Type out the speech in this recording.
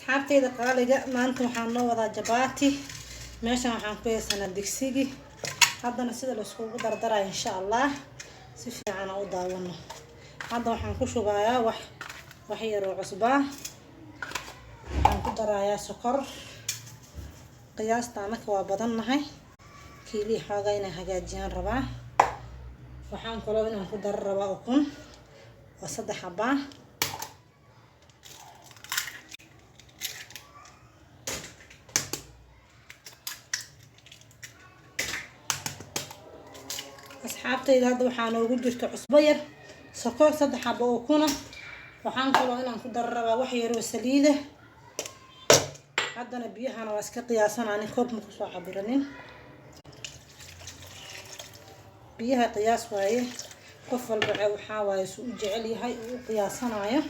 asxaabtayda qaaliga maanta waxaan noo wadaa jabaati meeshan waxaan ku haysanaa digsigii haddana sida la isku dardarayo insha Allah si fiican u daawano hadda waxaan ku shubayaa wax yar oo cusba waxaan ku darayaa sokor qiyaasta anaka waa badannahay kiili xoogaa inaan hagaajiyaan rabaa waxaan kaloo inaan ku dar rabaa ukun oo 3 xabba asxaabtayda hadda waxaan ugu jirta cusbo yar sokor 3 xabbo oo kuna waxaan kaloo inaan ku dar rabaa wax yar oo saliid ah haddana biyahana waa iska qiyaasanaa koob ma ku soo cabiranin biyaha qiyaas waaye qof walba waxa waaye suu jecel yahay uu qiyaasanayo